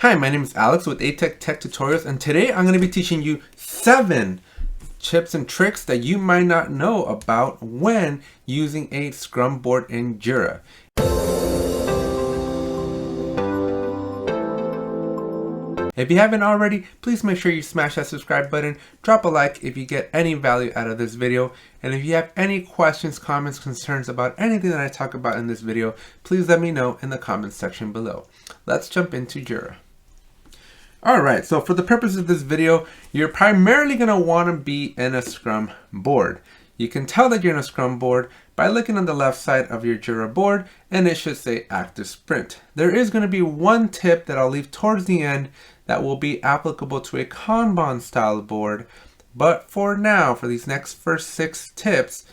Hi, my name is Alex with ATech Tech Tutorials, and today I'm going to be teaching you 7 tips and tricks that you might not know about when using a Scrum board in Jira. If you haven't already, please make sure you smash that subscribe button, drop a like if you get any value out of this video, and if you have any questions, comments, concerns about anything that I talk about in this video, please let me know in the comments section below. Let's jump into Jira. Alright, so for the purpose of this video, you're primarily going to want to be in a Scrum board. You can tell that you're in a Scrum board by looking on the left side of your Jira board, and it should say Active Sprint. There is going to be one tip that I'll leave towards the end that will be applicable to a Kanban style board, but for now, for these first 6 tips,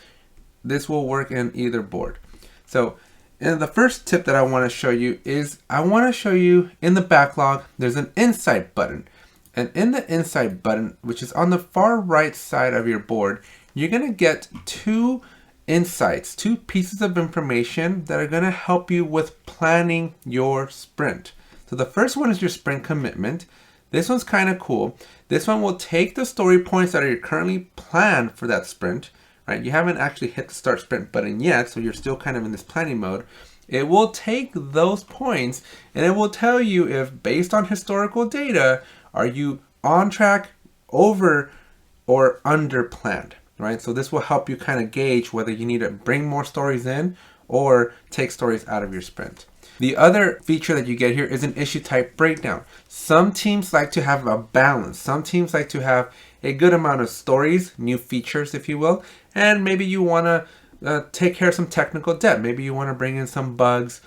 this will work in either board. So, and the first tip that I want to show you is I want to show you in the backlog there's an insight button, and in the insight button, which is on the far right side of your board, you're going to get 2 insights, 2 pieces of information that are going to help you with planning your sprint. So the first one is your sprint commitment. This one's kind of cool. This one will take the story points that are currently planned for that sprint. Right, you haven't actually hit the start sprint button yet, so you're still kind of in this planning mode. It will take those points and it will tell you if, based on historical data, are you on track, over, or under planned, right? So this will help you kind of gauge whether you need to bring more stories in or take stories out of your sprint. The other feature that you get here is an issue type breakdown. Some teams like to have a balance. Some teams like to have a good amount of stories, new features, if you will, and maybe you want to take care of some technical debt. Maybe you want to bring in some bugs,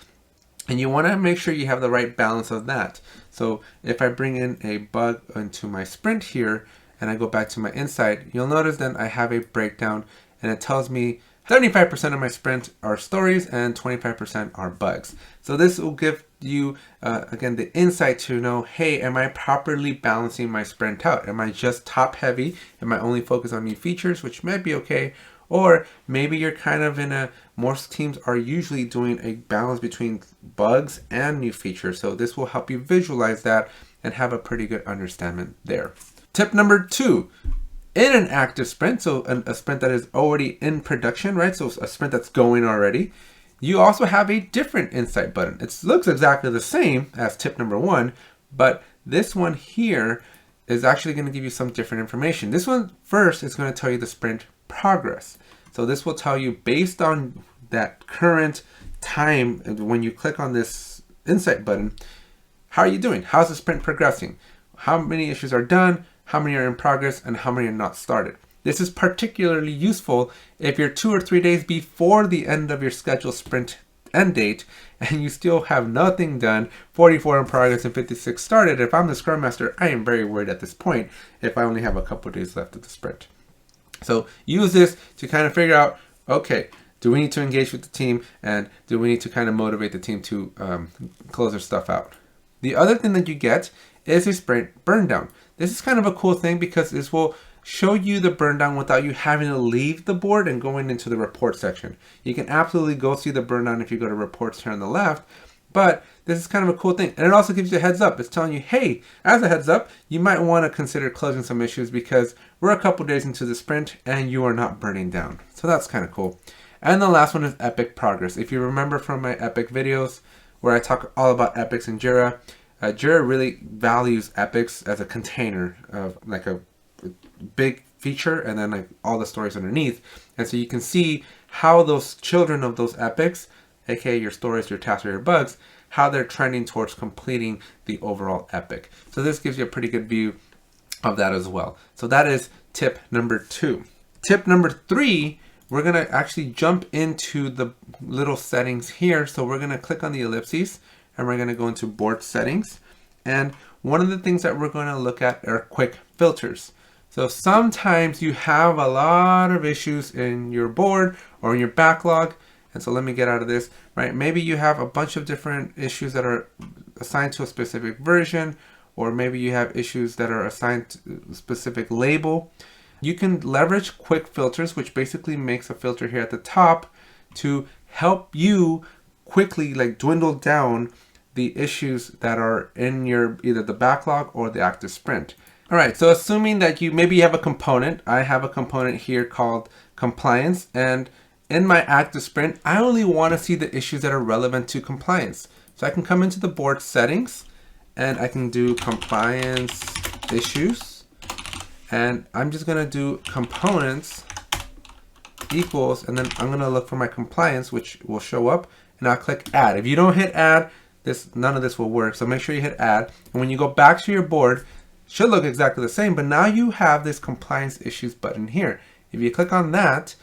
and you want to make sure you have the right balance of that. So if I bring in a bug into my sprint here, and I go back to my insight, you'll notice then I have a breakdown, and it tells me 75% of my sprint are stories and 25% are bugs. So this will give you, again, the insight to know, hey, am I properly balancing my sprint out? Am I just top heavy? Am I only focused on new features, which might be okay? Or maybe you're kind of most teams are usually doing a balance between bugs and new features. So this will help you visualize that and have a pretty good understanding there. Tip number 2. In an active sprint, so a sprint that is already in production, right? So a sprint that's going already, you also have a different insight button. It looks exactly the same as tip number 1, but this one here is actually going to give you some different information. This one first is going to tell you the sprint progress. So this will tell you based on that current time when you click on this insight button, how are you doing? How's the sprint progressing? How many issues are done? How many are in progress, and how many are not started. This is particularly useful if you're 2 or 3 days before the end of your scheduled sprint end date and you still have nothing done, 44 in progress and 56 started. If I'm the Scrum Master, I am very worried at this point if I only have a couple of days left of the sprint. So use this to kind of figure out, okay, do we need to engage with the team, and do we need to kind of motivate the team to close their stuff out? The other thing that you get is a sprint burn down. This is kind of a cool thing because this will show you the burn down without you having to leave the board and going into the report section. You can absolutely go see the burn down if you go to reports here on the left, but this is kind of a cool thing. And it also gives you a heads up. It's telling you, hey, as a heads up, you might want to consider closing some issues because we're a couple days into the sprint and you are not burning down. So that's kind of cool. And the last one is epic progress. If you remember from my epic videos where I talk all about epics in Jira, Jira really values epics as a container of like a big feature and then like all the stories underneath. And so you can see how those children of those epics, aka your stories, your tasks, or your bugs, how they're trending towards completing the overall epic. So this gives you a pretty good view of that as well. So that is tip number 2. Tip number 3, we're going to actually jump into the little settings here. So we're going to click on the ellipses and we're going to go into board settings. And one of the things that we're going to look at are quick filters. So sometimes you have a lot of issues in your board or in your backlog. And so let me get out of this, right? Maybe you have a bunch of different issues that are assigned to a specific version, or maybe you have issues that are assigned to a specific label. You can leverage quick filters, which basically makes a filter here at the top to help you quickly dwindle down the issues that are in your either the backlog or the active sprint. All right, so assuming that maybe you have a component, I have a component here called compliance, and in my active sprint, I only want to see the issues that are relevant to compliance. So I can come into the board settings and I can do compliance issues, and I'm just going to do components equals, and then I'm going to look for my compliance, which will show up, and I'll click add. If you don't hit add, none of this will work. So make sure you hit add. And when you go back to your board, it should look exactly the same, but now you have this compliance issues button here. If you click on that,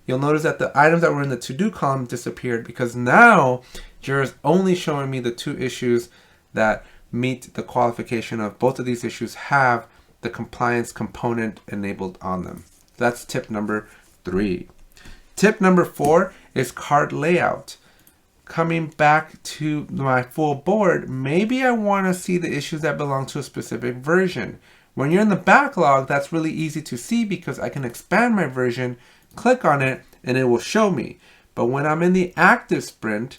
you'll notice that the items that were in the to-do column disappeared, because now Jira is only showing me the 2 issues that meet the qualification of both of these issues have the compliance component enabled on them. That's tip number 3. Tip number 4 is card layout. Coming back to my full board, maybe I want to see the issues that belong to a specific version. When you're in the backlog, that's really easy to see because I can expand my version, click on it, and it will show me. But when I'm in the active sprint,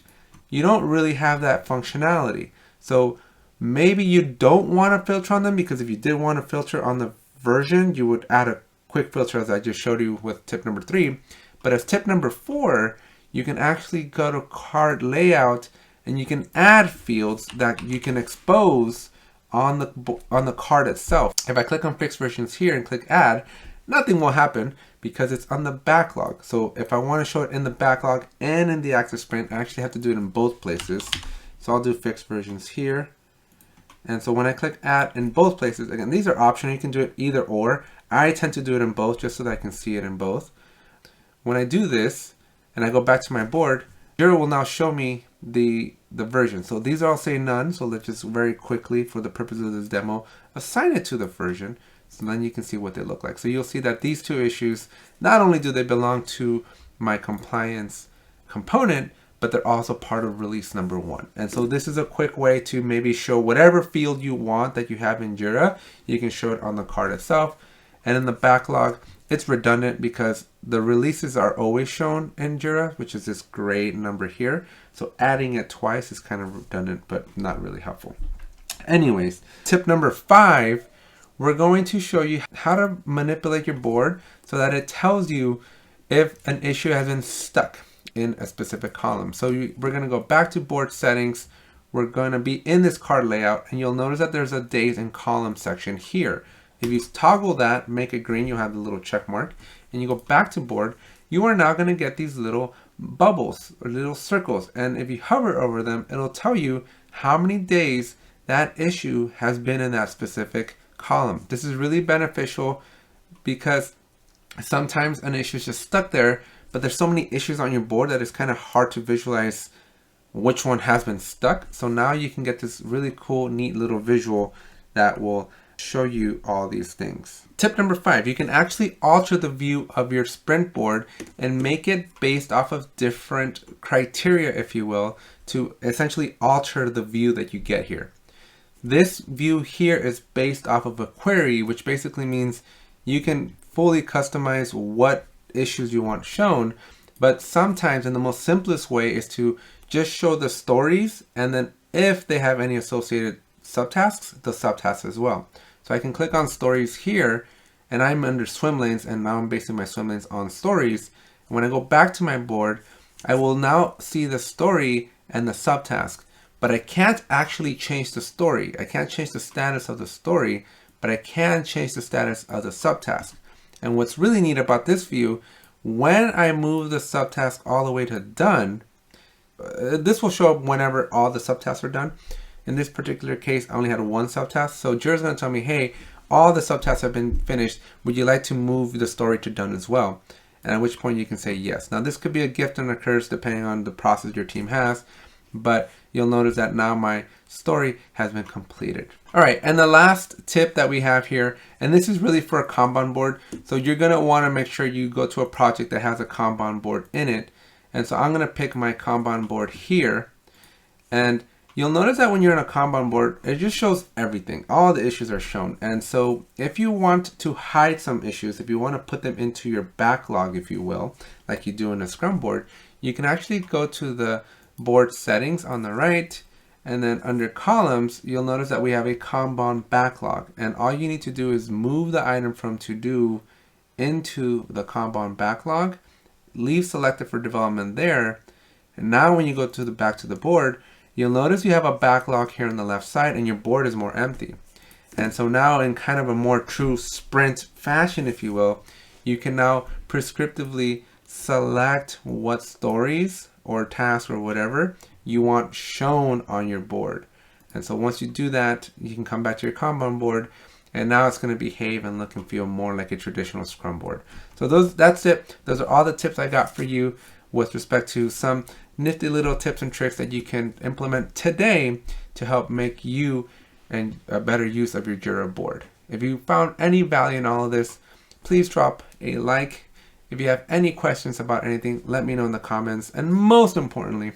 you don't really have that functionality. So maybe you don't want to filter on them, because if you did want to filter on the version, you would add a quick filter as I just showed you with tip number 3. But as tip number 4, you can actually go to card layout and you can add fields that you can expose on the card itself. If I click on fixed versions here and click add, nothing will happen because it's on the backlog. So if I want to show it in the backlog and in the active sprint, I actually have to do it in both places. So I'll do fixed versions here. And so when I click add in both places, again, these are optional. You can do it either or. I tend to do it in both just so that I can see it in both. When I do this and I go back to my board, Jira will now show me the version. So these all say none. So let's just very quickly, for the purpose of this demo, assign it to the version. So then you can see what they look like. So you'll see that these 2 issues, not only do they belong to my compliance component, but they're also part of release number 1. And so this is a quick way to maybe show whatever field you want that you have in Jira. You can show it on the card itself. And in the backlog, it's redundant because the releases are always shown in Jira, which is this gray number here. So adding it twice is kind of redundant, but not really helpful. Anyways, tip number 5, we're going to show you how to manipulate your board so that it tells you if an issue has been stuck in a specific column. So we're going to go back to board settings. We're going to be in this card layout, and you'll notice that there's a days and columns section here. If you toggle that, make it green, you'll have the little check mark, and you go back to board, you are now going to get these little bubbles or little circles. And if you hover over them, it'll tell you how many days that issue has been in that specific column. This is really beneficial because sometimes an issue is just stuck there, but there's so many issues on your board that it's kind of hard to visualize which one has been stuck. So now you can get this really cool, neat little visual that will show you all these things. Tip number 5, you can actually alter the view of your sprint board and make it based off of different criteria, if you will, to essentially alter the view that you get here. This view here is based off of a query, which basically means you can fully customize what issues you want shown, but sometimes, and the most simplest way is to just show the stories, and then if they have any associated subtasks, the subtasks as well. So I can click on stories here, and I'm under swim lanes, and now I'm basing my swim lanes on stories. And when I go back to my board, I will now see the story and the subtask, but I can't actually change the story. I can't change the status of the story, but I can change the status of the subtask. And what's really neat about this view, when I move the subtask all the way to done, this will show up whenever all the subtasks are done. In this particular case, I only had 1 subtask. So Jira's going to tell me, hey, all the subtasks have been finished. Would you like to move the story to done as well? And at which point you can say yes. Now this could be a gift and a curse depending on the process your team has, but you'll notice that now my story has been completed. All right, and the last tip that we have here, and this is really for a Kanban board. So you're going to want to make sure you go to a project that has a Kanban board in it. And so I'm going to pick my Kanban board here, and you'll notice that when you're in a Kanban board, it just shows everything. All the issues are shown. And so if you want to hide some issues, if you want to put them into your backlog, if you will, like you do in a Scrum board, you can actually go to the board settings on the right, And then under columns, you'll notice that we have a Kanban backlog. And all you need to do is move the item from to do into the Kanban backlog, leave selected for development there. And now when you go to back to the board, you'll notice you have a backlog here on the left side and your board is more empty. And so now in kind of a more true sprint fashion, if you will, you can now prescriptively select what stories or tasks or whatever you want shown on your board. And so once you do that, you can come back to your Kanban board, and now it's going to behave and look and feel more like a traditional Scrum board. So that's it. Those are all the tips I got for you with respect to some nifty little tips and tricks that you can implement today to help make you and a better use of your Jira board. If you found any value in all of this, please drop a like. If you have any questions about anything, let me know in the comments. And most importantly,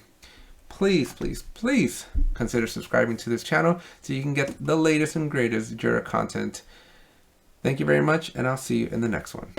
please, please, please consider subscribing to this channel so you can get the latest and greatest Jira content. Thank you very much, and I'll see you in the next one.